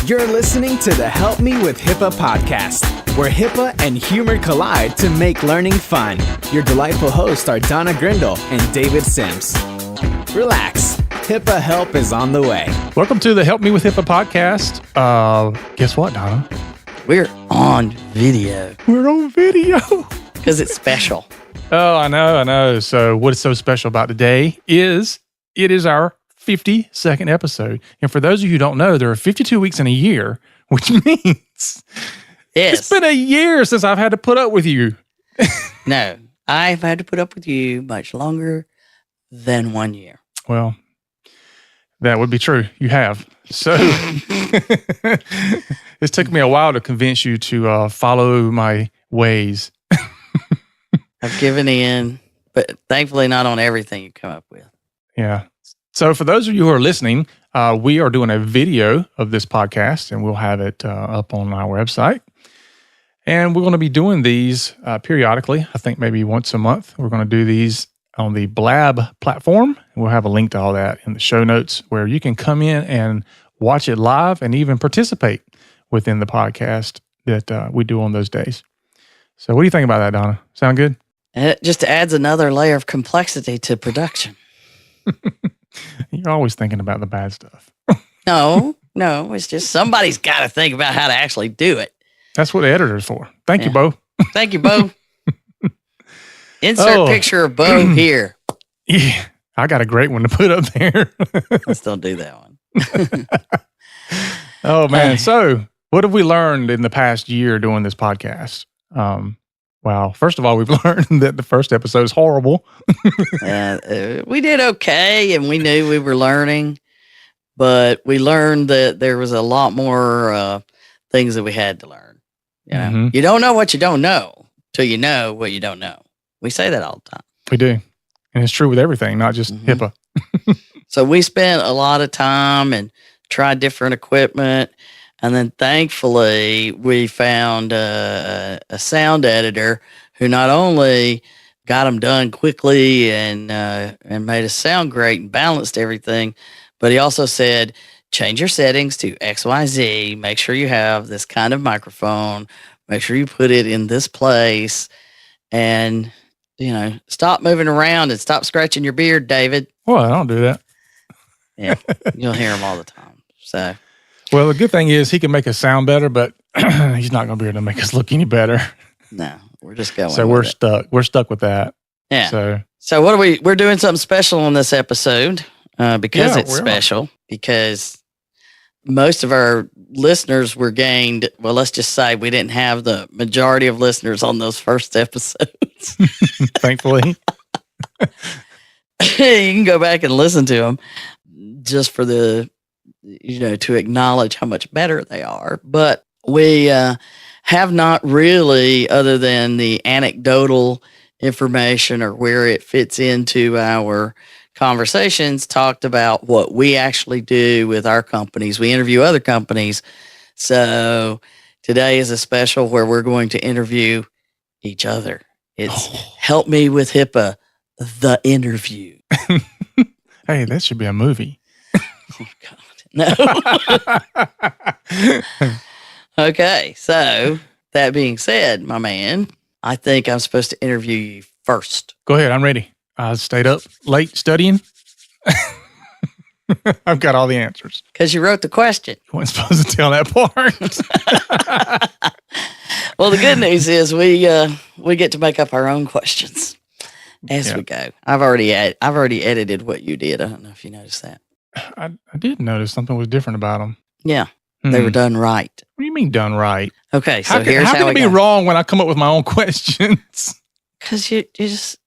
You're listening to the Help Me With HIPAA podcast, where HIPAA and humor collide to make learning fun. Your delightful hosts are Donna Grindle and David Sims. Relax. HIPAA help is on the way. Welcome to the Help Me With HIPAA podcast. Guess what, Donna? We're on video. We're on video. Because it's special. Oh, I know. So what is so special about today is it is our 52nd episode. And for those of you who don't know, there are 52 weeks in a year, which means it's been a year since I've had to put up with you. No, I've had to put up with you much longer than 1 year. Well, that would be true. You have. So it's took me a while to convince you to follow my ways. I've given in, but thankfully not on everything you come up with. Yeah. So for those of you who are listening, we are doing a video of this podcast, and we'll have it up on our website. And we're going to be doing these periodically. I think maybe once a month. We're going to do these on the Blab platform. We'll have a link to all that in the show notes where you can come in and watch it live and even participate within the podcast that we do on those days. So what do you think about that, Donna? Sound good? It just adds another layer of complexity to production. You're always thinking about the bad stuff. No, it's just somebody's got to think about how to actually do it. That's what the editor's for. Thank you, Bo. Thank you, Bo. Insert picture of Bo here. Yeah, I got a great one to put up there. Let's don't do that one. Oh, man. So what have we learned in the past year doing this podcast? Well, first of all, we've learned that the first episode is horrible. We did okay, and we knew we were learning, but we learned that there was a lot more things that we had to learn. You know? Mm-hmm. You don't know what you don't know till you know what you don't know. We say that all the time. We do. And it's true with everything, not just HIPAA. So we spent a lot of time and tried different equipment. And then thankfully, we found a sound editor who not only got them done quickly and made us sound great and balanced everything, but he also said, change your settings to XYZ. Make sure you have this kind of microphone. Make sure you put it in this place. And, stop moving around and stop scratching your beard, David. Well, I don't do that. Yeah, you'll hear him all the time. So... Well, the good thing is he can make us sound better, but he's not going to be able to make us look any better. No, we're just going. So we're stuck. We're stuck with that. Yeah. So what are we? We're doing something special on this episode because it's special. Because most of our listeners were gained. Well, let's just say we didn't have the majority of listeners on those first episodes. Thankfully, you can go back and listen to them just for the. To acknowledge how much better they are. But we have not really, other than the anecdotal information or where it fits into our conversations, talked about what we actually do with our companies. We interview other companies. So today is a special where we're going to interview each other. It's Help Me With HIPAA, the interview. Hey, that should be a movie. Oh, God. No. Okay, so that being said, my man, I think I'm supposed to interview you first. Go ahead, I'm ready. I stayed up late studying. I've got all the answers. Because you wrote the question. You weren't supposed to tell that part. Well, the good news is we get to make up our own questions as we go. I've already edited what you did. I don't know if you noticed that. I did notice something was different about them. Yeah, they were done right. What do you mean done right? Okay, so here's how can it be wrong when I come up with my own questions? Because you just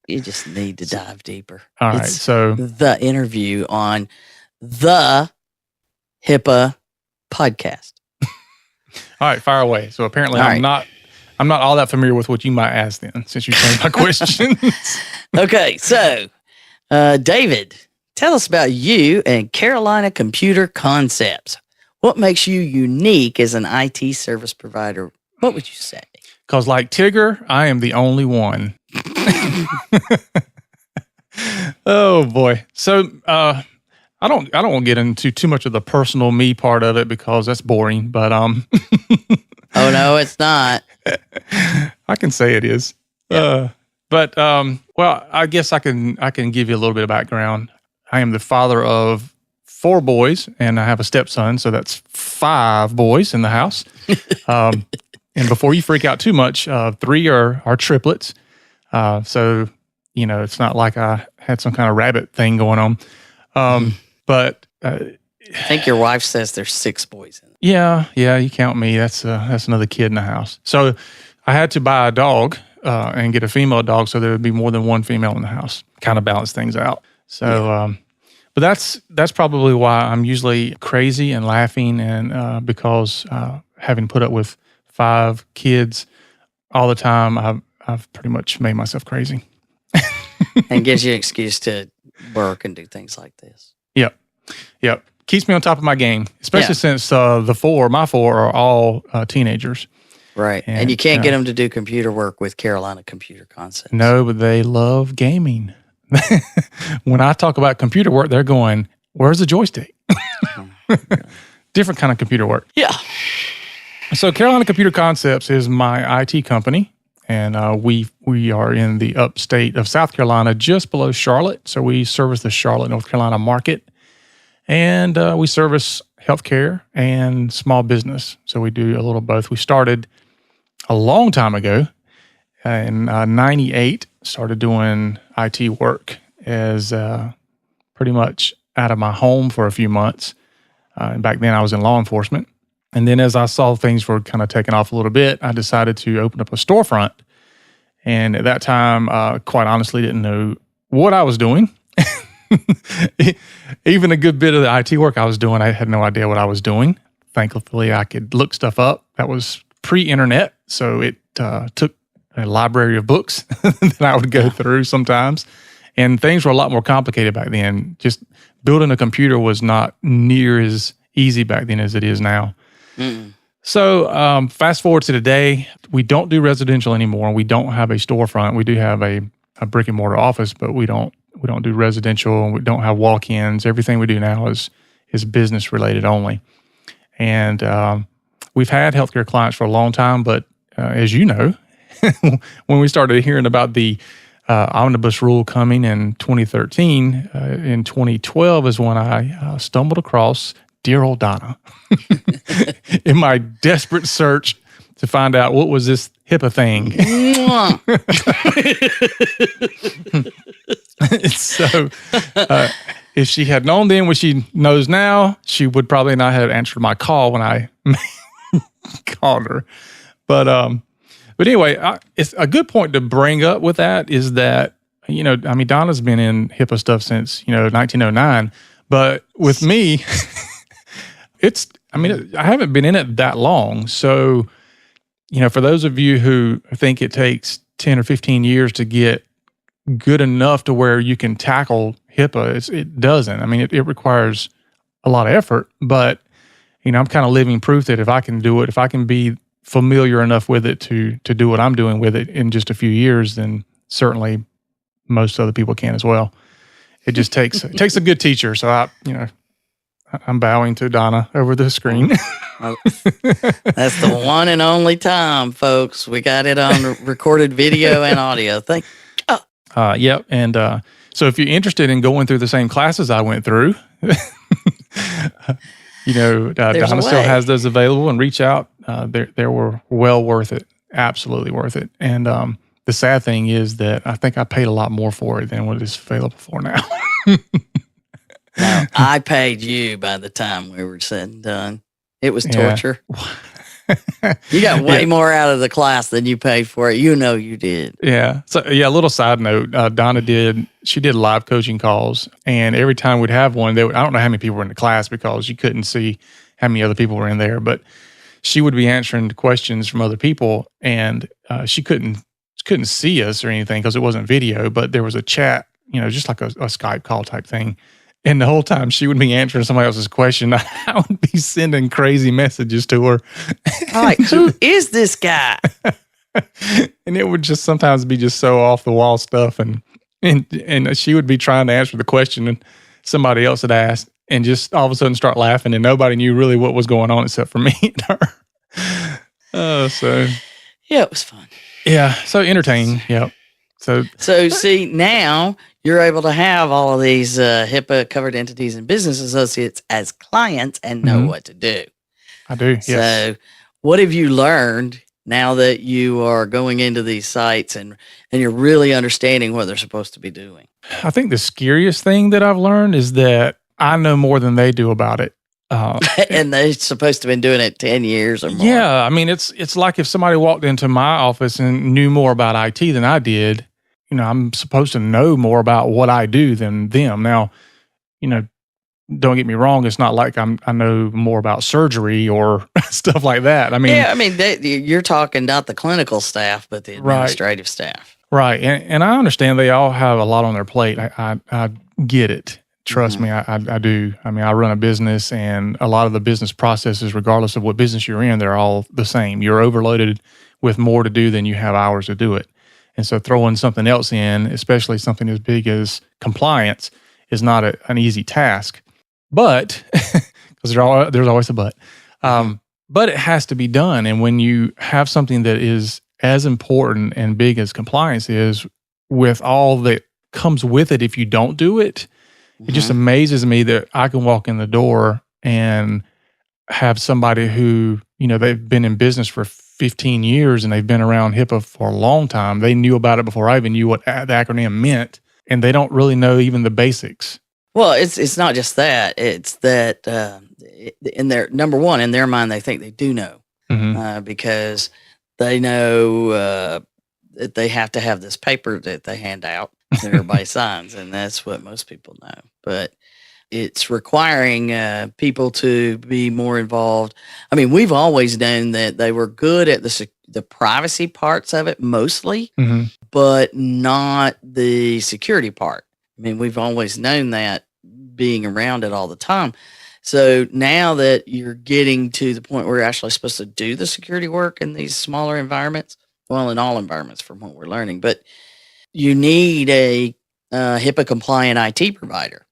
need to dive deeper. All right, so the interview on the HIPAA podcast. All right, fire away. So apparently I'm not all that familiar with what you might ask then, since you changed my questions. Okay, so David. Tell us about you and Carolina Computer Concepts. What makes you unique as an IT service provider? What would you say? Because like Tigger, I am the only one. Oh boy. So I don't want to get into too much of the personal me part of it because that's boring. But Oh no, it's not. I can say it is. Yeah. Well, I guess I can give you a little bit of background. I am the father of 4 boys, and I have a stepson, so that's 5 boys in the house. And before you freak out too much, 3 are triplets. So it's not like I had some kind of rabbit thing going on. But I think your wife says there's 6 boys in it. Yeah, you count me. That's another kid in the house. So I had to buy a dog and get a female dog so there would be more than one female in the house. Kind of balance things out. So, but that's probably why I'm usually crazy and laughing, and because having put up with 5 kids all the time, I've pretty much made myself crazy. And gives you an excuse to work and do things like this. Yep. Keeps me on top of my game, especially since my 4 are all teenagers. Right. And you can't get them to do computer work with Carolina Computer Concepts. No, but they love gaming. When I talk about computer work, they're going, where's the joystick? Different kind of computer work. Yeah. So Carolina Computer Concepts is my IT company, and we are in the upstate of South Carolina, just below Charlotte. So we service the Charlotte, North Carolina market. And we service healthcare and small business. So we do a little of both. We started a long time ago in 98, started doing IT work as pretty much out of my home for a few months. And back then I was in law enforcement. And then as I saw things were kind of taking off a little bit, I decided to open up a storefront. And at that time, quite honestly, didn't know what I was doing. Even a good bit of the IT work I was doing, I had no idea what I was doing. Thankfully, I could look stuff up. That was pre-internet, so it took a library of books that I would go through sometimes. And things were a lot more complicated back then. Just building a computer was not near as easy back then as it is now. Mm. So fast forward to today, we don't do residential anymore. We don't have a storefront. We do have a brick and mortar office, but we don't do residential. We don't have walk-ins. Everything we do now is business related only. And we've had healthcare clients for a long time, but as you know, when we started hearing about the omnibus rule coming in 2013, in 2012 is when I stumbled across dear old Donna in my desperate search to find out what was this HIPAA thing. So if she had known then what she knows now, she would probably not have answered my call when I called her. But anyway, it's a good point to bring up with that is that, Donna's been in HIPAA stuff since, 1909. But with me, I haven't been in it that long. So, for those of you who think it takes 10 or 15 years to get good enough to where you can tackle HIPAA, it doesn't. It requires a lot of effort, but, I'm kind of living proof that if I can do it, if I can be familiar enough with it to do what I'm doing with it in just a few years, then certainly most other people can as well. It just takes a good teacher. So I'm bowing to Donna over the screen. That's the one and only time, folks. We got it on recorded video and audio. Yep. And so if you're interested in going through the same classes I went through, Donna still has those available, and reach out. They were well worth it. Absolutely worth it. And the sad thing is that I think I paid a lot more for it than what is available for now. No, I paid you by the time we were said and done. It was torture. You got way more out of the class than you paid for it. You did. Yeah. So, a little side note. Donna did live coaching calls, and every time we'd have one, I don't know how many people were in the class because you couldn't see how many other people were in there, but she would be answering questions from other people, and she couldn't see us or anything because it wasn't video, but there was a chat, just like a Skype call type thing. And the whole time she would be answering somebody else's question, I would be sending crazy messages to her. Like, who is this guy? And it would just sometimes be just so off the wall stuff. And and she would be trying to answer the question and somebody else had asked, and just all of a sudden start laughing, and nobody knew really what was going on except for me and her. Yeah, it was fun. Yeah, so entertaining. Yep. So see, now you're able to have all of these HIPAA covered entities and business associates as clients and know what to do. I do. Yes. So what have you learned now that you are going into these sites and you're really understanding what they're supposed to be doing? I think the scariest thing that I've learned is that I know more than they do about it. And they're supposed to have been doing it 10 years or more. Yeah. I mean, it's like if somebody walked into my office and knew more about IT than I did, I'm supposed to know more about what I do than them. Now, don't get me wrong. It's not like I know more about surgery or stuff like that. I mean, you're talking not the clinical staff, but the administrative staff. Right. And I understand they all have a lot on their plate. I get it. Trust me, I do. I mean, I run a business, and a lot of the business processes, regardless of what business you're in, they're all the same. You're overloaded with more to do than you have hours to do it. And so throwing something else in, especially something as big as compliance, is not an easy task. But, because there's always a but. But it has to be done. And when you have something that is as important and big as compliance is, with all that comes with it, if you don't do it, it just amazes me that I can walk in the door and have somebody who, they've been in business for 15 years and they've been around HIPAA for a long time. They knew about it before I even knew what the acronym meant, and they don't really know even the basics. Well, it's not just that. It's that in their number one, in their mind, they think they do know because they know that they have to have this paper that they hand out that everybody signs, and that's what most people know. But it's requiring people to be more involved. I mean, we've always known that they were good at the privacy parts of it mostly, but not the security part. I mean, we've always known that, being around it all the time. So now that you're getting to the point where you're actually supposed to do the security work in these smaller environments, well, in all environments from what we're learning, but you need a HIPAA compliant IT provider.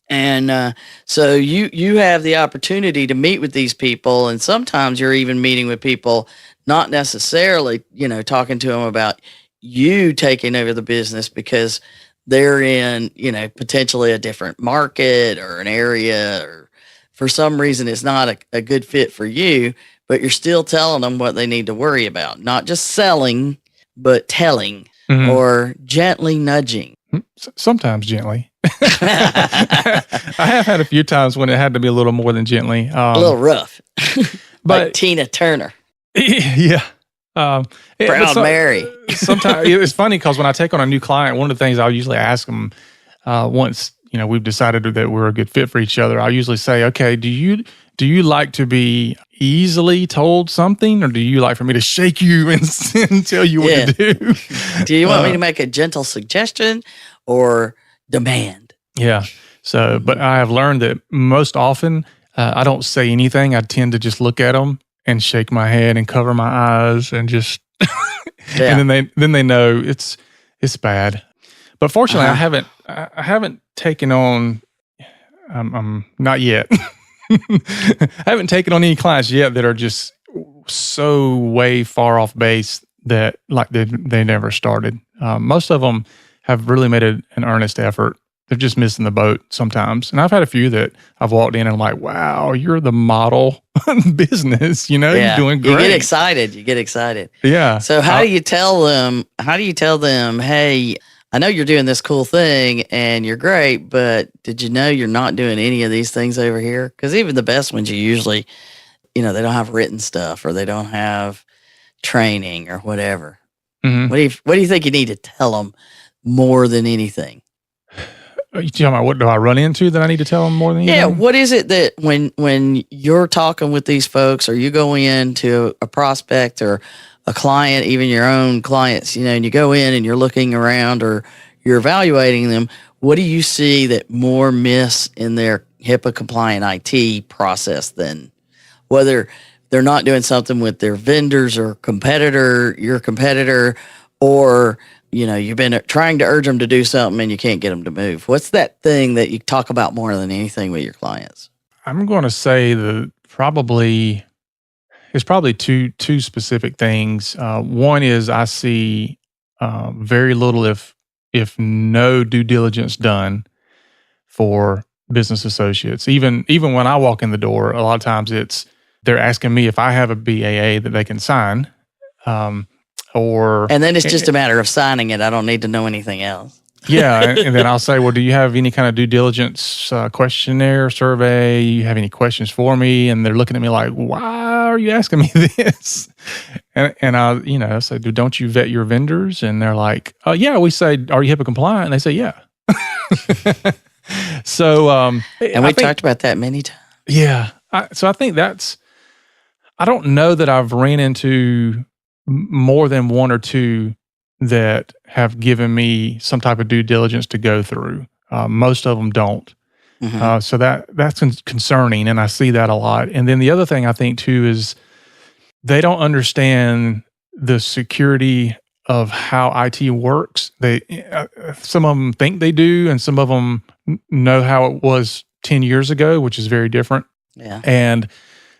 And so you have the opportunity to meet with these people, and sometimes you're even meeting with people, not necessarily, talking to them about you taking over the business because they're in, potentially a different market or an area, or for some reason it's not a good fit for you, but you're still telling them what they need to worry about. Not just selling, but telling or gently nudging. Sometimes gently. I have had a few times when it had to be a little more than gently. A little rough. But like Tina Turner. Yeah. Proud Mary. Sometimes it's funny because when I take on a new client, one of the things I'll usually ask them once we've decided that we're a good fit for each other, I'll usually say, okay, do you like to be easily told something, or do you like for me to shake you and tell you what to do? Do you want me to make a gentle suggestion or demand? Yeah. So, but I have learned that most often I don't say anything. I tend to just look at them and shake my head and cover my eyes and just, and then they know it's bad. But fortunately, I haven't taken on, not yet. I haven't taken on any clients yet that are just so way far off base that like they never started. Most of them have really made an earnest effort. They're just missing the boat sometimes. And I've had a few that I've walked in and I'm like, wow, you're the model business, you're doing great. You get excited. Yeah. So how do you tell them, hey, I know you're doing this cool thing and you're great, but did you know you're not doing any of these things over here? Because even the best ones, you usually, they don't have written stuff or they don't have training or whatever. What do you think you need to tell them more than anything? Are you talking about what do I run into that I need to tell them more than anything? Yeah, what is it that when you're talking with these folks, or you go into a prospect or a client, even your own clients, and you go in and you're looking around or you're evaluating them, what do you see that more miss in their HIPAA compliant IT process than whether they're not doing something with their vendors or your competitor, or, you've been trying to urge them to do something and you can't get them to move. What's that thing that you talk about more than anything with your clients? I'm going to say it's probably two specific things. One is I see very little, if no due diligence done for business associates. Even when I walk in the door, a lot of times they're asking me if I have a BAA that they can sign, and then it's just a matter of signing it. I don't need to know anything else. Yeah, and then I'll say, well, do you have any kind of due diligence questionnaire, survey? You have any questions for me? And they're looking at me like, why are you asking me this? And I say, don't you vet your vendors? And they're like, yeah. We say, are you HIPAA compliant? And they say, yeah. So, and we talked about that many times. Yeah. So I think I don't know that I've ran into more than one or two that have given me some type of due diligence to go through. Most of them don't. Mm-hmm. So that's concerning, and I see that a lot. And then the other thing I think too is they don't understand the security of how IT works. Some of them think they do, and some of them know how it was 10 years ago, which is very different. Yeah. And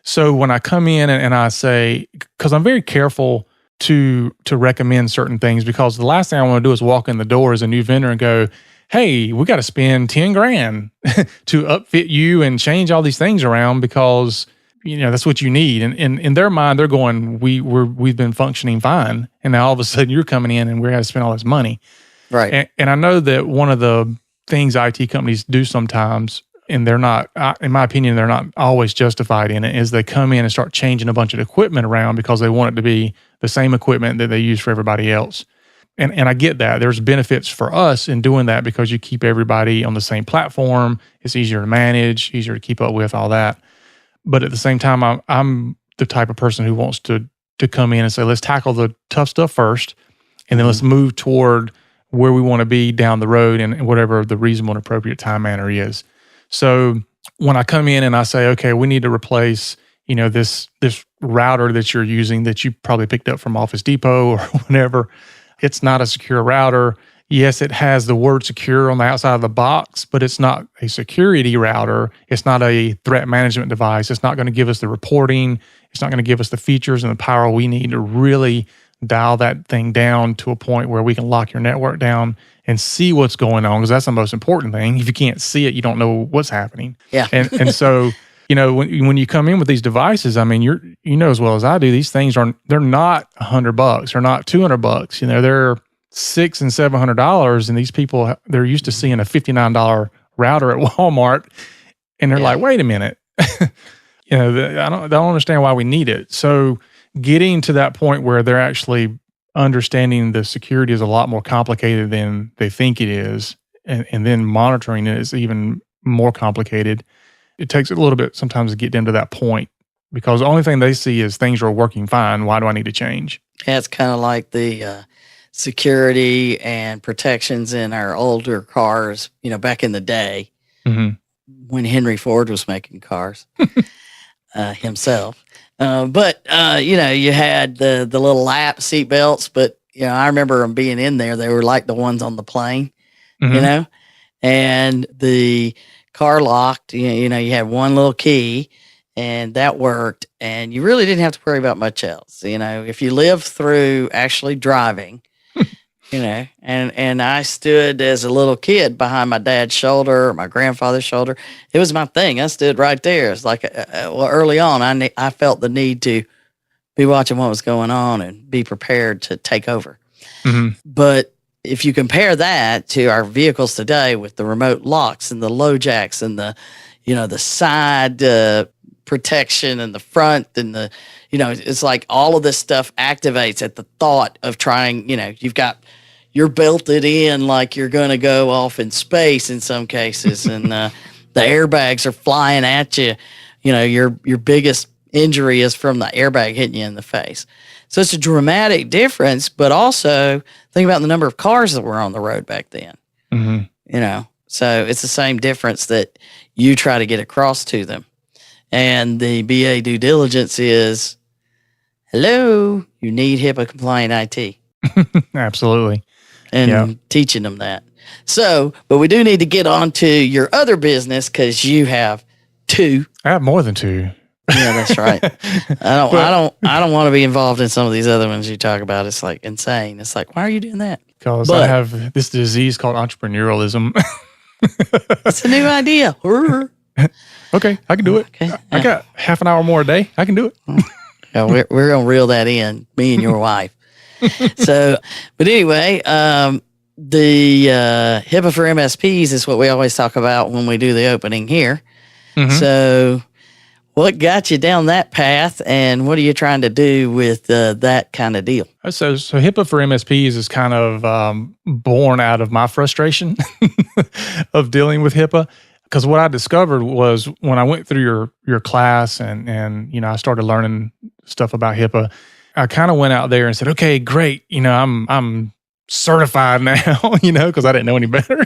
so when I come in and I say, because I'm very careful to recommend certain things, because the last thing I want to do is walk in the door as a new vendor and go, hey, we got to spend $10,000 to upfit you and change all these things around because that's what you need. And in their mind, they're going, we've been functioning fine, and now all of a sudden you're coming in and we're going to spend all this money. Right. And I know that one of the things IT companies do sometimes, and they're not, in my opinion, they're not always justified in it, is they come in and start changing a bunch of equipment around because they want it to be the same equipment that they use for everybody else. And I get that. There's benefits for us in doing that because you keep everybody on the same platform. It's easier to manage, easier to keep up with, all that. But at the same time, I'm the type of person who wants to come in and say, let's tackle the tough stuff first, and then let's move toward where we want to be down the road and whatever the reasonable and appropriate time manner is. So when I come in and I say, okay, we need to replace, this router that you're using that you probably picked up from Office Depot or whatever, it's not a secure router. Yes, it has the word secure on the outside of the box, but it's not a security router. It's not a threat management device. It's not going to give us the reporting. It's not going to give us the features and the power we need to really dial that thing down to a point where we can lock your network down and see what's going on, because that's the most important thing. If you can't see it, you don't know what's happening. Yeah. And so, when you come in with these devices, I mean, you know as well as I do, these things they're not $100. They're not $200. They're $600 and $700, and these people, they're used to seeing a $59 router at Walmart, and they're like, wait a minute, I don't understand why we need it. So getting to that point where they're actually understanding the security is a lot more complicated than they think it is, and then monitoring it is even more complicated. It takes a little bit sometimes to get them to that point, because the only thing they see is things are working fine. Why do I need to change? Yeah, it's kind of like the security and protections in our older cars, back in the day, when Henry Ford was making cars himself. But you had the little lap seat belts, but, I remember them being in there. They were like the ones on the plane, and the car locked, you had one little key and that worked, and you really didn't have to worry about much else. If you lived through actually driving, and I stood as a little kid behind my dad's shoulder, or my grandfather's shoulder. It was my thing. I stood right there. It's like, early on, I felt the need to be watching what was going on and be prepared to take over. Mm-hmm. But if you compare that to our vehicles today with the remote locks and the low jacks and the side protection and the front and it's like all of this stuff activates at the thought of trying, you're belted in like you're going to go off in space in some cases, and the airbags are flying at you. Your biggest injury is from the airbag hitting you in the face. So it's a dramatic difference, but also think about the number of cars that were on the road back then. Mm-hmm. So it's the same difference that you try to get across to them. And the BA due diligence is, hello, you need HIPAA compliant IT. Absolutely. And teaching them that. So, but we do need to get on to your other business because you have 2. I have more than 2. Yeah, that's right. I don't want to be involved in some of these other ones you talk about. It's like insane. It's like, why are you doing that? Because I have this disease called entrepreneurialism. It's a new idea. Okay, I can do it. Okay, I got half an hour more a day. I can do it. Yeah, we're gonna reel that in, me and your wife. So, but anyway, the HIPAA for MSPs is what we always talk about when we do the opening here. Mm-hmm. So, what got you down that path, and what are you trying to do with that kind of deal? So HIPAA for MSPs is kind of born out of my frustration of dealing with HIPAA. Because what I discovered was when I went through your class and I started learning stuff about HIPAA, I kind of went out there and said, okay, great. I'm certified now, because I didn't know any better.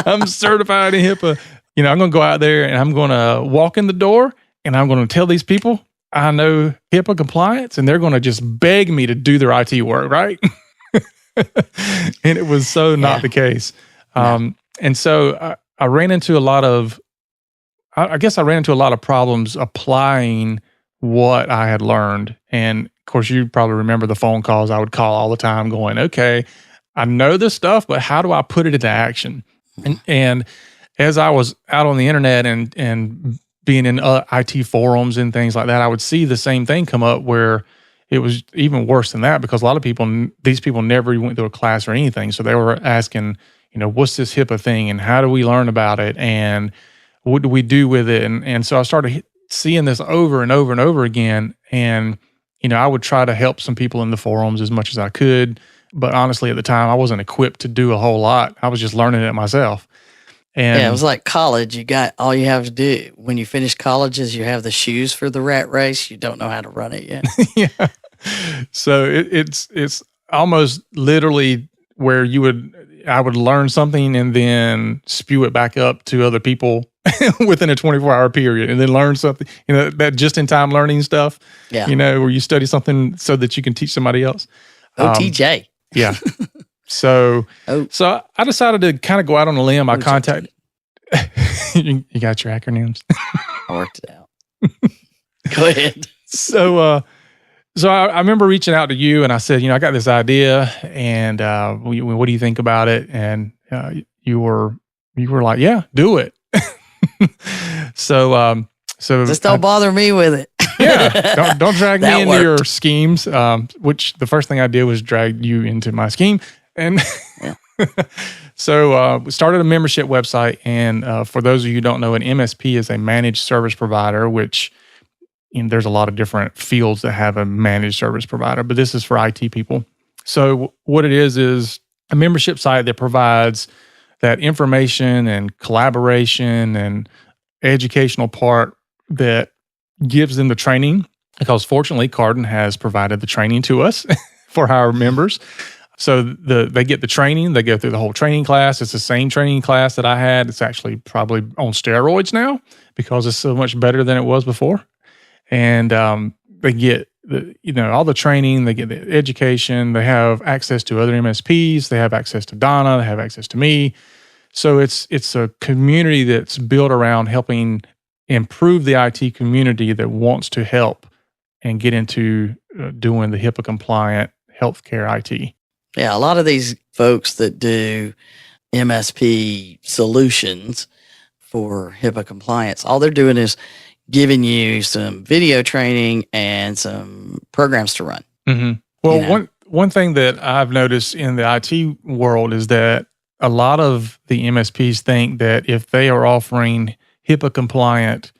I'm certified in HIPAA. I'm going to go out there and I'm going to walk in the door and I'm going to tell these people I know HIPAA compliance, and they're going to just beg me to do their IT work, right? And it was so not the case. And so I ran into a lot of, I guess I ran into a lot of problems applying what I had learned. And of course, you probably remember the phone calls I would call all the time going, okay, I know this stuff, but how do I put it into action? And as I was out on the internet and being in IT forums and things like that, I would see the same thing come up where it was even worse than that, because a lot of these people never went through a class or anything. So they were asking, what's this HIPAA thing and how do we learn about it and what do we do with it? And so I started seeing this over and over and over again. And, I would try to help some people in the forums as much as I could. But honestly, at the time, I wasn't equipped to do a whole lot. I was just learning it myself. And it was like college. All you have to do when you finish college is you have the shoes for the rat race. You don't know how to run it yet. Yeah. So it's almost literally where I would learn something and then spew it back up to other people within a 24-hour period, and then learn something, that just-in-time learning stuff, where you study something so that you can teach somebody else. OTJ. Yeah. So I decided to kind of go out on a limb. I contacted. You got your acronyms? I worked it out. Go ahead. So I remember reaching out to you and I said, I got this idea, and what do you think about it? And you were like, yeah, do it. So just don't bother me with it. Yeah, don't drag me into your schemes. Which the first thing I did was drag you into my scheme, and so we started a membership website. And for those of you who don't know, an MSP is a managed service provider, which there's a lot of different fields that have a managed service provider, but this is for IT people. So what it is a membership site that provides that information and collaboration and educational part that gives them the training, because fortunately Carden has provided the training to us for our members. So they get the training, they go through the whole training class. It's the same training class that I had. It's actually probably on steroids now because it's so much better than it was before. And they get all the training, they get the education, they have access to other MSPs, they have access to Donna, they have access to me. So it's a community that's built around helping improve the IT community that wants to help and get into doing the HIPAA compliant healthcare IT. Yeah, a lot of these folks that do MSP solutions for HIPAA compliance, all they're doing is giving you some video training and some programs to run. Mm-hmm. Well, one thing that I've noticed in the IT world is that a lot of the MSPs think that if they are offering HIPAA compliant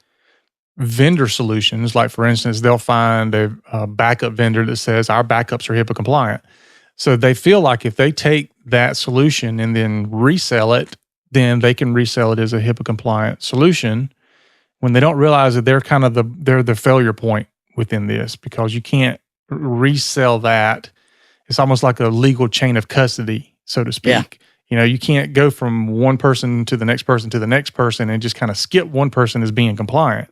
vendor solutions, like for instance, they'll find a backup vendor that says our backups are HIPAA compliant. So they feel like if they take that solution and then resell it, then they can resell it as a HIPAA compliant solution, when they don't realize that they're kind of they're the failure point within this, because you can't resell that. It's almost like a legal chain of custody, so to speak. Yeah. You can't go from one person to the next person to the next person and just kind of skip one person as being compliant.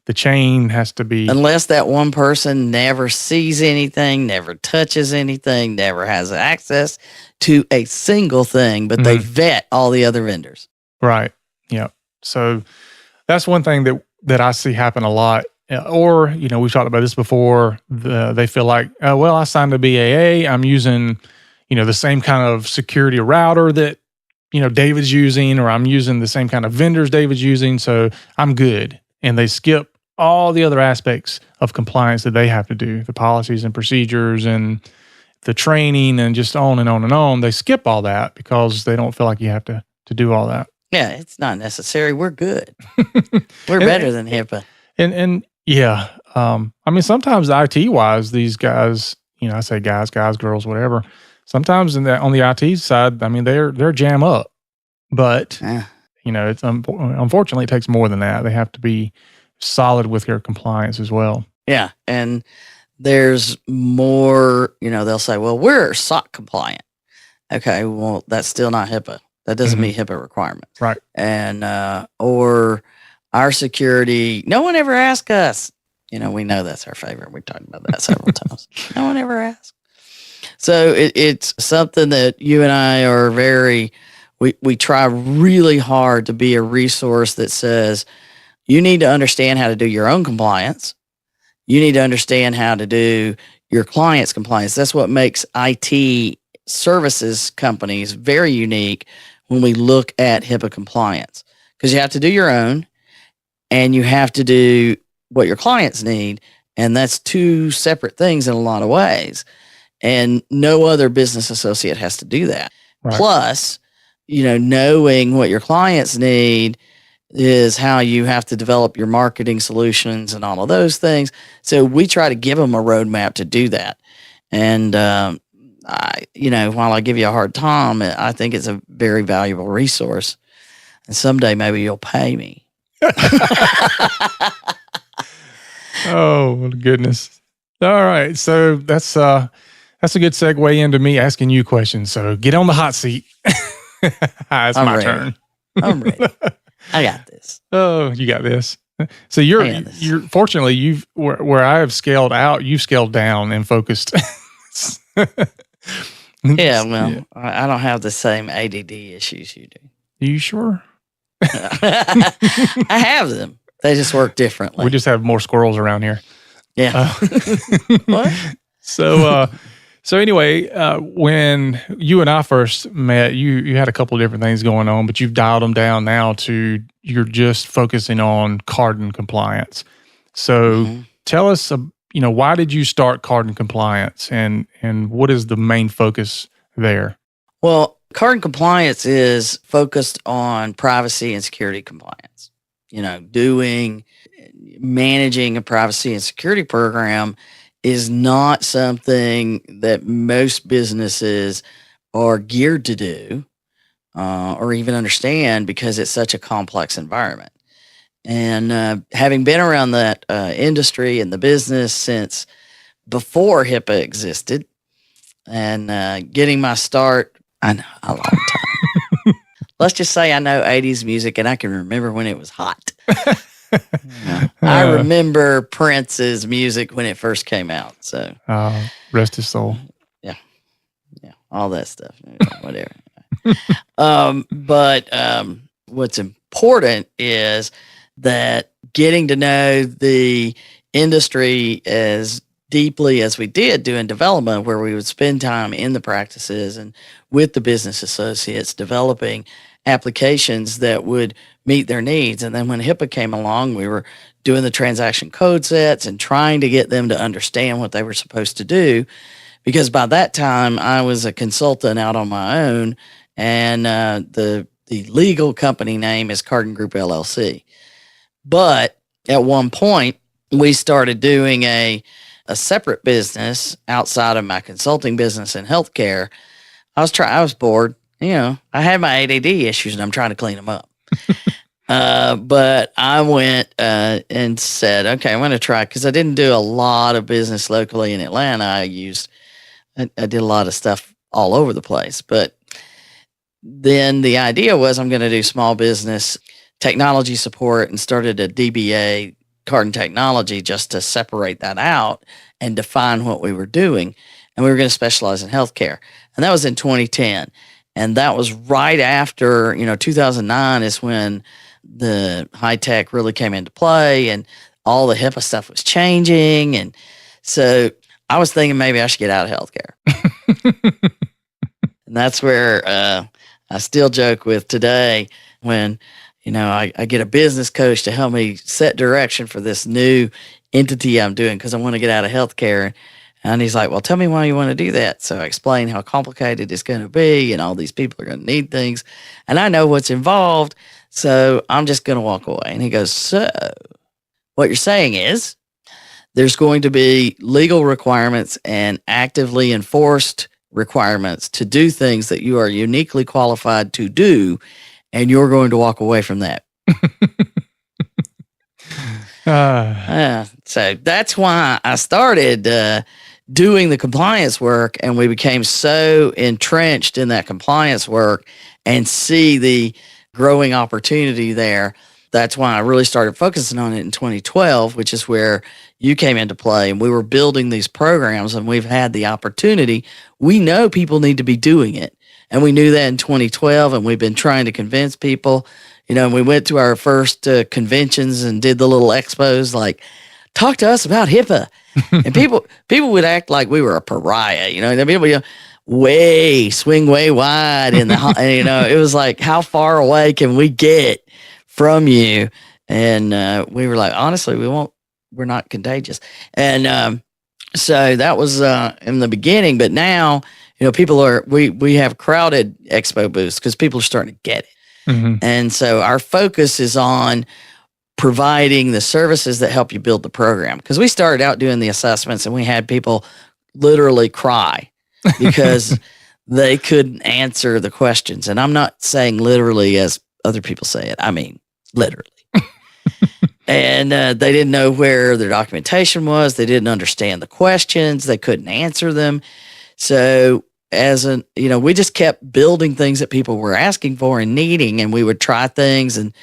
the chain has to be. Unless that one person never sees anything, never touches anything, never has access to a single thing, but they vet all the other vendors. Right. Yeah. So that's one thing that I see happen a lot. Or, we've talked about this before. They feel like, oh, well, I signed a BAA. I'm using, the same kind of security router that, David's using, or I'm using the same kind of vendors David's using. So I'm good. And they skip all the other aspects of compliance that they have to do, the policies and procedures and the training and just on and on and on. They skip all that because they don't feel like you have to do all that. Yeah, it's not necessary. We're good. We're better than HIPAA. And yeah, sometimes IT wise, these guys, I say guys, girls, whatever. Sometimes on the IT side, they're jam up, but it's unfortunately it takes more than that. They have to be solid with their compliance as well. Yeah, and there's more. They'll say, "Well, we're SOC compliant." Okay, well, that's still not HIPAA. That doesn't meet HIPAA requirements, right? And or our security, no one ever asked us. We know that's our favorite. We've talked about that several times. No one ever asked. So it's something that you and I are we try really hard to be a resource that says, you need to understand how to do your own compliance. You need to understand how to do your client's compliance. That's what makes IT services companies very unique when we look at HIPAA compliance. Because you have to do your own, and you have to do what your clients need. And that's two separate things in a lot of ways. And no other business associate has to do that. Right. Plus, knowing what your clients need is how you have to develop your marketing solutions and all of those things. So we try to give them a roadmap to do that. And, while I give you a hard time, I think it's a very valuable resource. And someday maybe you'll pay me. Oh, goodness. All right. So that's a good segue into me asking you questions. So get on the hot seat. It's my turn. I'm ready. I got this. Oh, you got this. So you're fortunately where I have scaled out, you've scaled down and focused. Yeah, well, I don't have the same ADD issues you do. Are you sure? I have them. They just work differently. We just have more squirrels around here. Yeah. What? So anyway, when you and I first met, you had a couple of different things going on, but you've dialed them down now to you're just focusing on Carden compliance. So tell us, why did you start Carden compliance, and what is the main focus there? Well, Carden compliance is focused on privacy and security compliance. Managing a privacy and security program is not something that most businesses are geared to do or even understand because it's such a complex environment. And having been around that industry and the business since before HIPAA existed and getting my start, I know, a long time. Let's just say I know 80s music and I can remember when it was hot. I remember Prince's music when it first came out. So, rest his soul. Yeah, all that stuff, whatever. But what's important is that getting to know the industry as deeply as we did doing development, where we would spend time in the practices and with the business associates developing applications that would meet their needs. And then when HIPAA came along, we were doing the transaction code sets and trying to get them to understand what they were supposed to do. Because by that time, I was a consultant out on my own, and the legal company name is Carden Group LLC. But at one point, we started doing a separate business outside of my consulting business in healthcare. I was bored. I had my ADD issues, and I'm trying to clean them up. But I went and said, okay, I'm going to try, because I didn't do a lot of business locally in Atlanta. I did a lot of stuff all over the place. But then the idea was I'm going to do small business technology support, and started a DBA Carden technology just to separate that out and define what we were doing. And we were going to specialize in healthcare. And that was in 2010. And that was right after, 2009 is when the high tech really came into play and all the HIPAA stuff was changing. And so I was thinking maybe I should get out of healthcare. And that's where I still joke with today when, I get a business coach to help me set direction for this new entity I'm doing because I want to get out of healthcare. And he's like, well, tell me why you want to do that. So I explain how complicated it's going to be and all these people are going to need things. And I know what's involved. So I'm just going to walk away. And he goes, so what you're saying is there's going to be legal requirements and actively enforced requirements to do things that you are uniquely qualified to do. And you're going to walk away from that. So that's why I started doing the compliance work, and we became so entrenched in that compliance work and see the growing opportunity there. That's why I really started focusing on it in 2012, which is where you came into play. And we were building these programs, and we've had the opportunity. We know people need to be doing it. And we knew that in 2012, and we've been trying to convince people. And we went to our first conventions and did the little expos, like, talk to us about HIPAA. And people would act like we were a pariah. People swing way wide in the, it was like, how far away can we get from you? And we were like, honestly, we're not contagious. And so that was in the beginning, but now, we have crowded expo booths because people are starting to get it. Mm-hmm. And so our focus is on providing the services that help you build the program. Because we started out doing the assessments and we had people literally cry because they couldn't answer the questions. And I'm not saying literally as other people say it. I mean, literally. And they didn't know where their documentation was. They didn't understand the questions. They couldn't answer them. So we just kept building things that people were asking for and needing, and we would try things, and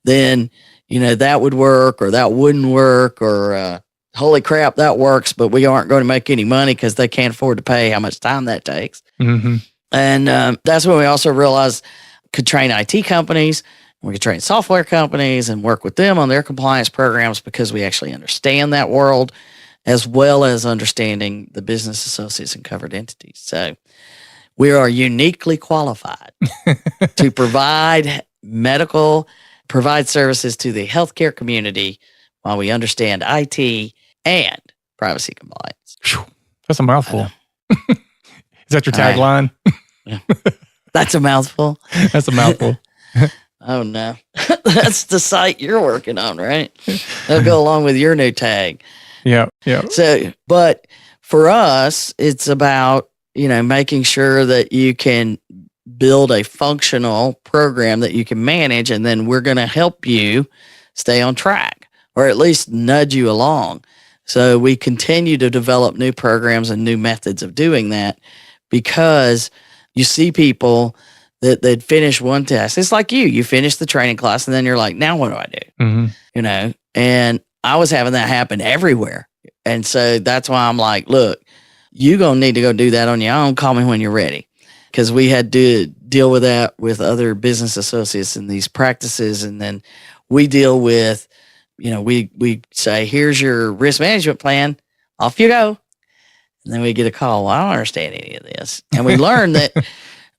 then, that would work or that wouldn't work, or holy crap, that works, but we aren't going to make any money because they can't afford to pay how much time that takes. Mm-hmm. And that's when we also realized could train IT companies, we could train software companies and work with them on their compliance programs because we actually understand that world, as well as understanding the business associates and covered entities. So we are uniquely qualified to provide services to the healthcare community while we understand IT and privacy compliance. Whew, that's a mouthful. Is that your tagline? Yeah. That's a mouthful. That's a mouthful. Oh, no. That's the site you're working on, right? That'll go along with your new tag. Yeah. So, but for us, it's about, making sure that you can build a functional program that you can manage, and then we're going to help you stay on track, or at least nudge you along. So we continue to develop new programs and new methods of doing that, because you see people that they'd finish one test. It's like you finish the training class, and then you're like, now what do I do? Mm-hmm. And I was having that happen everywhere. And so that's why I'm like, look, you're going to need to go do that on your own. Call me when you're ready. Because we had to deal with that with other business associates in these practices. And then we deal with, we say, here's your risk management plan. Off you go. And then we get a call. Well, I don't understand any of this. And we learn that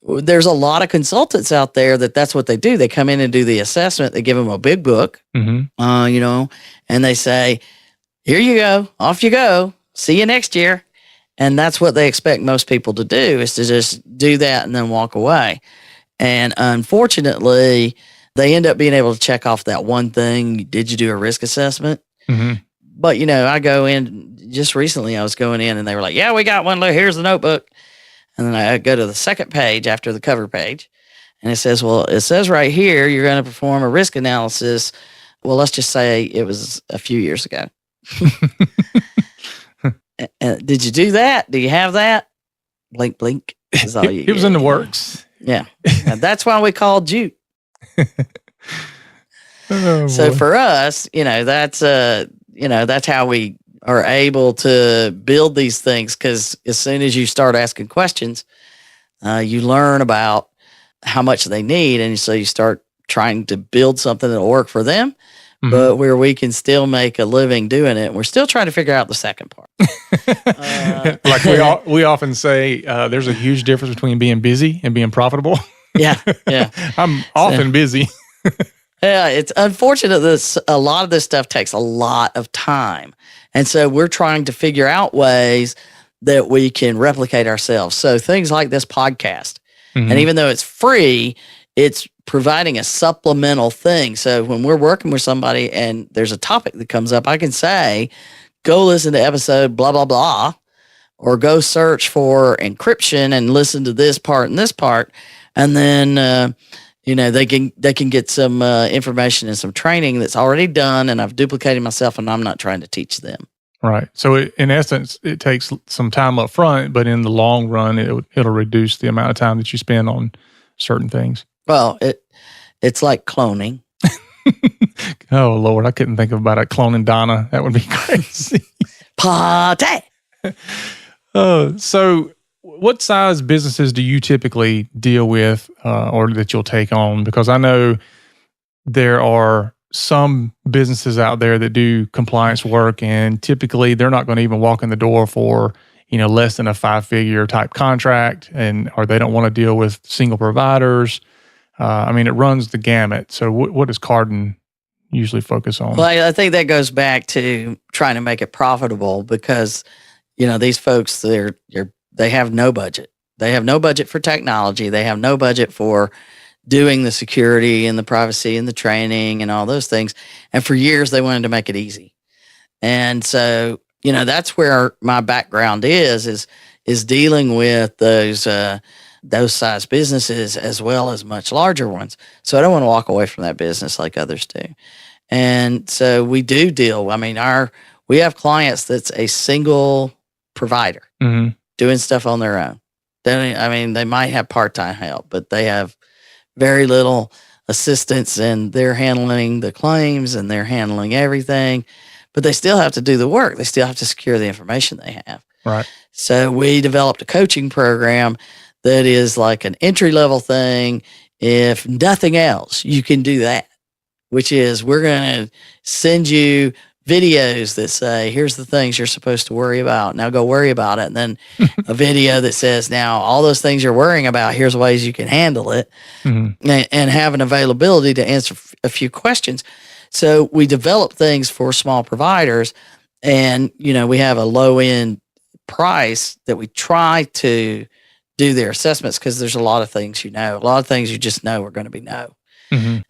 there's a lot of consultants out there that's what they do. They come in and do the assessment. They give them a big book, and they say, here you go, off you go. See you next year. And that's what they expect most people to do, is to just do that and then walk away. And unfortunately, they end up being able to check off that one thing. Did you do a risk assessment? Mm-hmm. But, I go in, just recently I was going in and they were like, yeah, we got one. Look, here's the notebook. And then I go to the second page after the cover page, and it says, well, it says right here, you're going to perform a risk analysis. Well, let's just say it was a few years ago. Did you do that? Do you have that? Blink, blink. Is all you it was in the works. Yeah. That's why we called you. So boy. for us, that's how we are able to build these things. Because as soon as you start asking questions, you learn about how much they need, and so you start trying to build something that'll work for them, but where we can still make a living doing it. We're still trying to figure out the second part. Like we often say, there's a huge difference between being busy and being profitable. Yeah. I'm often busy. Yeah, it's unfortunate that a lot of this stuff takes a lot of time. And so we're trying to figure out ways that we can replicate ourselves. So things like this podcast. And even though it's free, it's providing a supplemental thing. So when we're working with somebody and there's a topic that comes up, I can say, go listen to episode blah, blah, blah, or go search for encryption and listen to this part and this part. And then, they can get some information and some training that's already done, and I've duplicated myself, and I'm not trying to teach them. Right. So in essence, it takes some time up front, but in the long run, it'll reduce the amount of time that you spend on certain things. Well, it's like cloning. Oh, Lord, I couldn't think about it. Cloning Donna. That would be crazy. Party. So what size businesses do you typically deal with or that you'll take on? Because I know there are some businesses out there that do compliance work, and typically they're not going to even walk in the door for, less than a 5-figure type contract, or they don't want to deal with single providers. It runs the gamut. So what does Carden usually focus on? Well, I think that goes back to trying to make it profitable because, these folks, they have no budget. They have no budget for technology. They have no budget for doing the security and the privacy and the training and all those things. And for years, they wanted to make it easy. And so, that's where my background is dealing with those size businesses as well as much larger ones. So I don't want to walk away from that business like others do. And so we do deal. We have clients that's a single provider doing stuff on their own. They might have part-time help, but they have very little assistance, and they're handling the claims and they're handling everything, but they still have to do the work. They still have to secure the information they have. Right. So we developed a coaching program that is like an entry-level thing. If nothing else, you can do that, which is we're going to send you videos that say, here's the things you're supposed to worry about. Now go worry about it. And then a video that says, now all those things you're worrying about, here's ways you can handle it, and have an availability to answer a few questions. So we develop things for small providers, and, we have a low end price that we try to do their assessments, because there's a lot of things, a lot of things you just know are going to be no.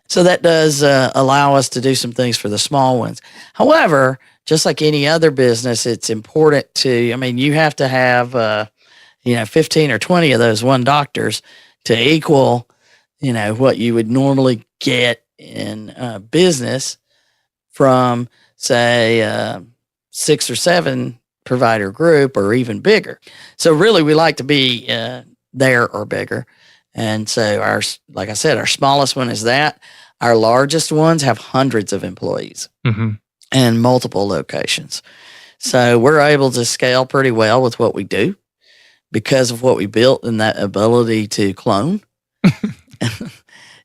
So that does allow us to do some things for the small ones. However, just like any other business, it's important to, you have to have, 15 or 20 of those one doctors to equal, what you would normally get in business from, say, 6 or 7 provider group or even bigger. So really, we like to be there or bigger. And so like I said, our smallest one is that. Our largest ones have hundreds of employees and multiple locations. So we're able to scale pretty well with what we do because of what we built and that ability to clone.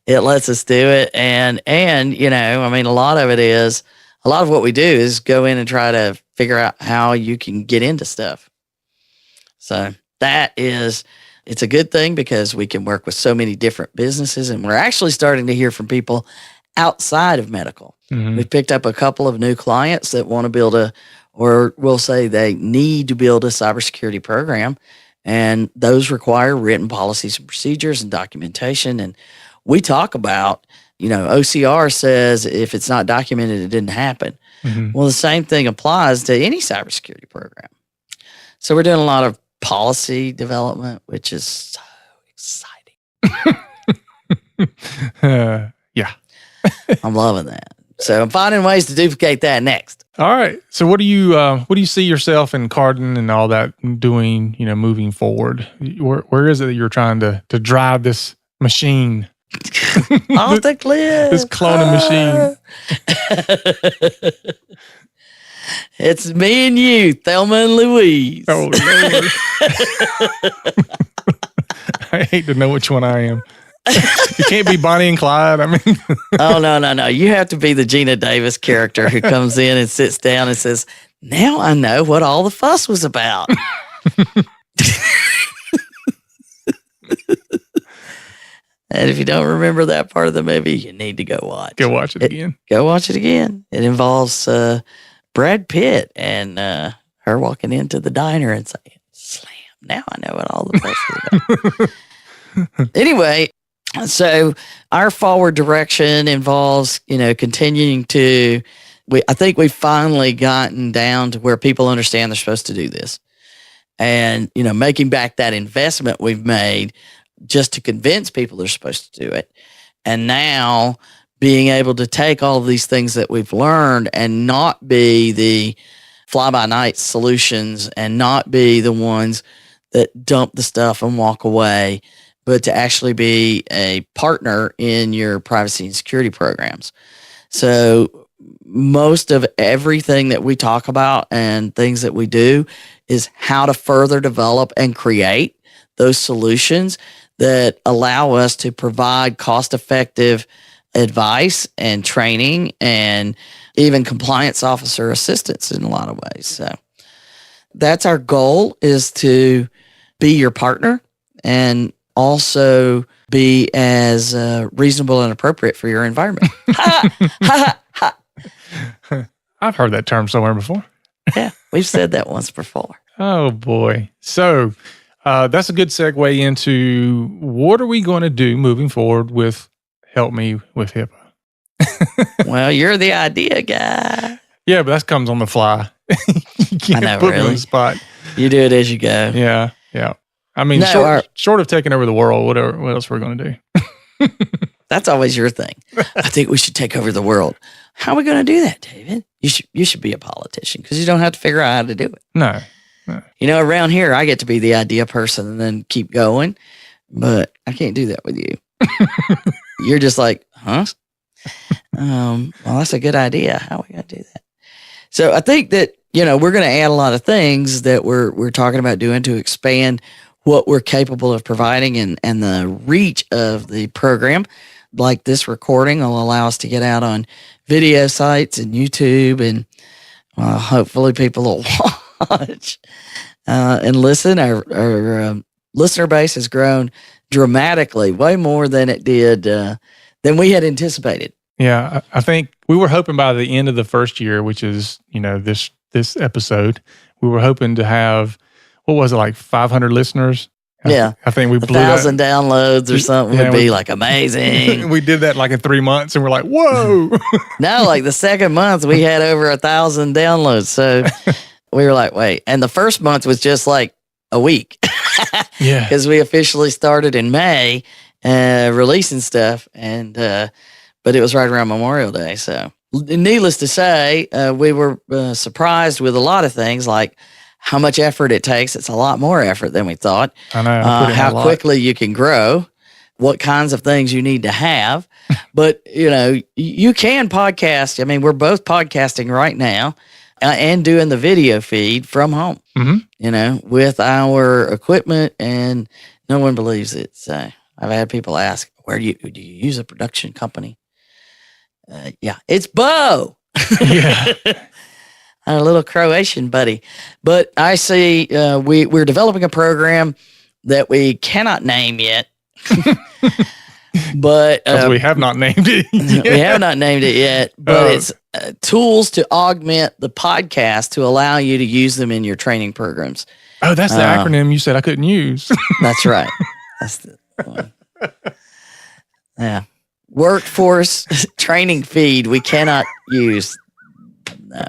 It lets us do it. And a lot of what we do is go in and try to figure out how you can get into stuff. So it's a good thing because we can work with so many different businesses, and we're actually starting to hear from people outside of medical. We've picked up a couple of new clients that want to build or we'll say they need to build a cybersecurity program, and those require written policies and procedures and documentation. And we talk about, OCR says if it's not documented, it didn't happen. Well, the same thing applies to any cybersecurity program. So we're doing a lot of policy development, which is so exciting. Yeah. I'm loving that. So I'm finding ways to duplicate that next. All right. So what do you see yourself in Carden and all that doing, moving forward? Where is it that you're trying to drive this machine? Off the cliff. This cloning machine. It's me and you, Thelma and Louise. Oh, Lord. I hate to know which one I am. You can't be Bonnie and Clyde. I mean, Oh, no. You have to be the Gina Davis character who comes in and sits down and says, now I know what all the fuss was about. And if you don't remember that part of the movie, you need to go watch. go watch it again. Go watch it again. It involves Brad Pitt and her walking into the diner and saying, slam. Now I know what all the fuss was about. Anyway, so our forward direction involves, continuing to, I think we've finally gotten down to where people understand they're supposed to do this. And, making back that investment we've made just to convince people they're supposed to do it. And now being able to take all of these things that we've learned and not be the fly-by-night solutions and not be the ones that dump the stuff and walk away, but to actually be a partner in your privacy and security programs. So most of everything that we talk about and things that we do is how to further develop and create those solutions that allow us to provide cost-effective advice and training and even compliance officer assistance in a lot of ways. So that's our goal, is to be your partner and also be as reasonable and appropriate for your environment. I've heard that term somewhere before. Yeah, we've said that once before. Oh, boy. So that's a good segue into what are we going to do moving forward with Help Me With HIPAA? Well, you're the idea guy. Yeah, but that comes on the fly. You can't I know, put me on really. the spot. You do it as you go. Yeah. I mean, No, short of taking over the world, what else we're going to do? That's always your thing. I think we should take over the world. How are we going to do that, David? You should be a politician because you don't have to figure out how to do it. No. Around here, I get to be the idea person and then keep going, but I can't do that with you. You're just like, huh? Well, that's a good idea. How are we going to do that? So I think that, we're going to add a lot of things that we're talking about doing to expand what we're capable of providing and the reach of the program. Like this recording will allow us to get out on video sites and YouTube, and hopefully people will watch and listen. Our listener base has grown dramatically, way more than it did than we had anticipated. Yeah, I think we were hoping by the end of the first year, which is, this episode, we were hoping to have, what was it, like 500 listeners? Yeah. I think we blew 1,000 downloads or something would be like amazing. We did that like in 3 months and we're like, whoa. No, like the second month we had over 1,000 downloads. So we were like, wait. And the first month was just like a week. Yeah. Because we officially started in May releasing stuff. But it was right around Memorial Day. So needless to say, we were surprised with a lot of things, like how much effort it takes. It's a lot more effort than we thought. I know. How quickly you can grow, what kinds of things you need to have. But, you can podcast. I mean, we're both podcasting right now and doing the video feed from home, with our equipment, and no one believes it. So I've had people ask, do you use a production company? Yeah, it's Bo. Yeah. A little Croatian buddy. But I see we're developing a program that we cannot name yet. But we have not named it yet. We have not named it yet. But it's tools to augment the podcast to allow you to use them in your training programs. Oh, that's the acronym you said I couldn't use. That's right. That's the one. Yeah. Workforce training feed we cannot use. No.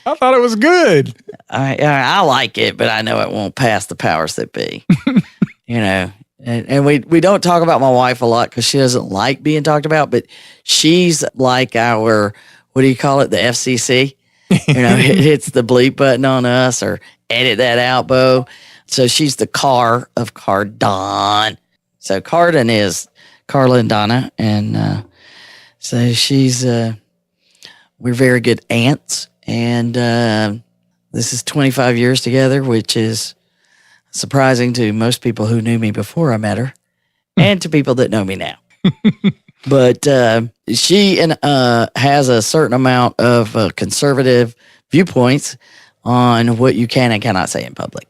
I thought it was good. I like it, but I know it won't pass the powers that be. And we don't talk about my wife a lot because she doesn't like being talked about, but she's like our, what do you call it, the FCC? Hits the bleep button on us or edit that out, Bo. So she's the car of Carden. So Carden is Carla and Donna, and so she's we're very good aunts, and this is 25 years together, which is surprising to most people who knew me before I met her, and to people that know me now. But she has a certain amount of conservative viewpoints on what you can and cannot say in public.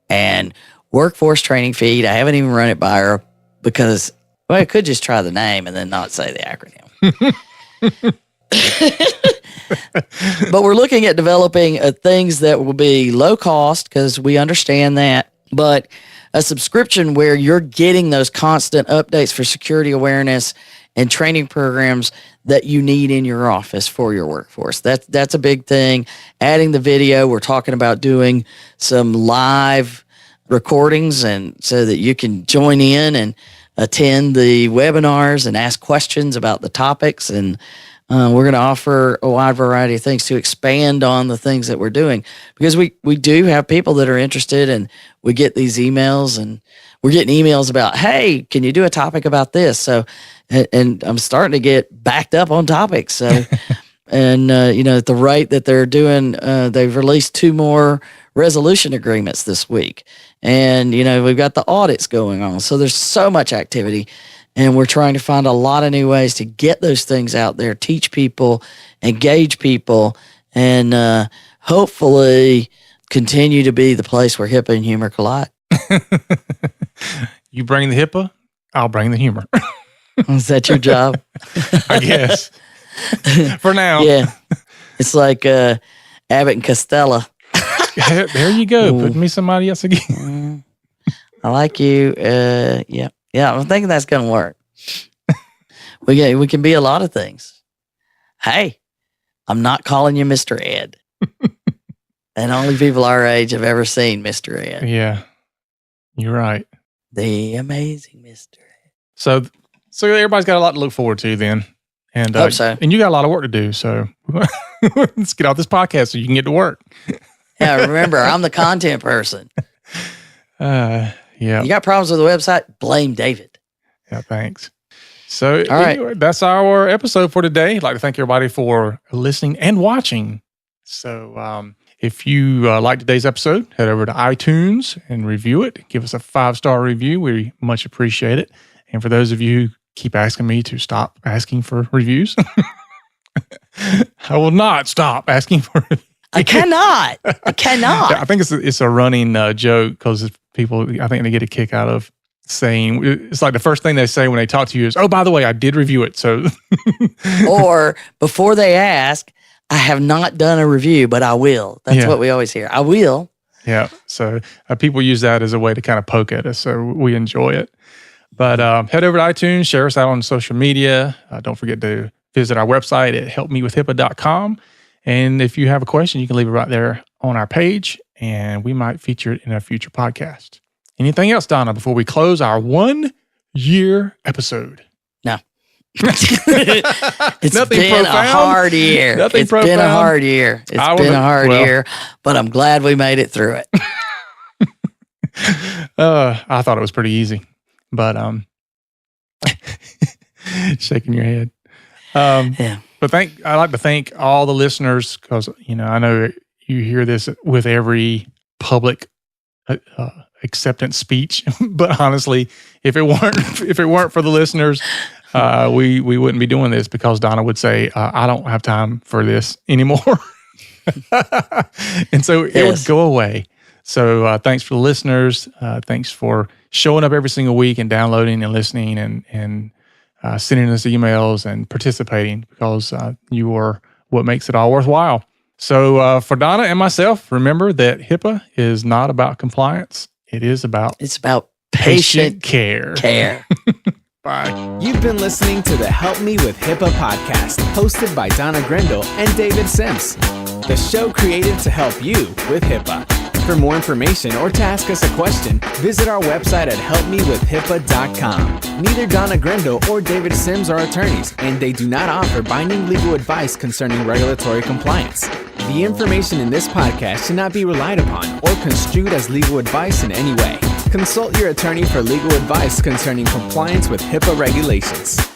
And workforce training feed, I haven't even run it by her because, well, I could just try the name and then not say the acronym. But we're looking at developing things that will be low cost because we understand that, but a subscription where you're getting those constant updates for security awareness and training programs that you need in your office for your workforce. That's a big thing. Adding the video, we're talking about doing some live recordings and so that you can join in and attend the webinars and ask questions about the topics. And we're going to offer a wide variety of things to expand on the things that we're doing, because we do have people that are interested, and we get these emails, and we're getting emails about, hey, can you do a topic about this? So, and I'm starting to get backed up on topics. So, and at the rate that they're doing, they've released 2 more resolution agreements this week, and we've got the audits going on. So there's so much activity. And we're trying to find a lot of new ways to get those things out there, teach people, engage people, and hopefully continue to be the place where HIPAA and humor collide. You bring the HIPAA, I'll bring the humor. Is that your job? I guess. For now. Yeah. It's like Abbott and Costello. There you go. Put me somebody else again. I like you. Yeah. Yeah, I'm thinking that's going to work. We can be a lot of things. Hey, I'm not calling you Mr. Ed. And only people our age have ever seen Mr. Ed. Yeah, you're right. The amazing Mr. Ed. So everybody's got a lot to look forward to then. And Hope so. And you got a lot of work to do. So let's get off this podcast so you can get to work. Yeah, remember, I'm the content person. Yeah. You got problems with the website? Blame David. Yeah, thanks. So all right. Anyway, that's our episode for today. I'd like to thank everybody for listening and watching. So if you like today's episode, head over to iTunes and review it. Give us a 5-star review. We much appreciate it. And for those of you who keep asking me to stop asking for reviews, I will not stop asking for reviews. I cannot. I think it's a running joke because people, I think they get a kick out of saying, it's like the first thing they say when they talk to you is, oh, by the way, I did review it. So, or before they ask, I have not done a review, but I will. That's what we always hear. I will. Yeah. So people use that as a way to kind of poke at us. So we enjoy it. But head over to iTunes, share us out on social media. Don't forget to visit our website at helpmewithhipaa.com. And if you have a question, you can leave it right there on our page, and we might feature it in a future podcast. Anything else, Donna, before we close our 1-year episode? No. It's Nothing been profound. A hard year. Nothing it's profound. Been a hard year. It's been a hard year, but I'm glad we made it through it. I thought it was pretty easy, but shaking your head. Yeah. But I'd like to thank all the listeners because, I know you hear this with every public acceptance speech. But honestly, if it weren't for the listeners, we wouldn't be doing this because Donna would say, I don't have time for this anymore. And so it would go away. So thanks for the listeners. Thanks for showing up every single week and downloading and listening and sending us emails and participating because you are what makes it all worthwhile. So for Donna and myself, remember that HIPAA is not about compliance. It's about patient care. Bye. You've been listening to the Help Me With HIPAA podcast, hosted by Donna Grindle and David Sims. The show created to help you with HIPAA. For more information or to ask us a question, visit our website at helpmewithhipaa.com. Neither Donna Grindle or David Sims are attorneys, and they do not offer binding legal advice concerning regulatory compliance. The information in this podcast should not be relied upon or construed as legal advice in any way. Consult your attorney for legal advice concerning compliance with HIPAA regulations.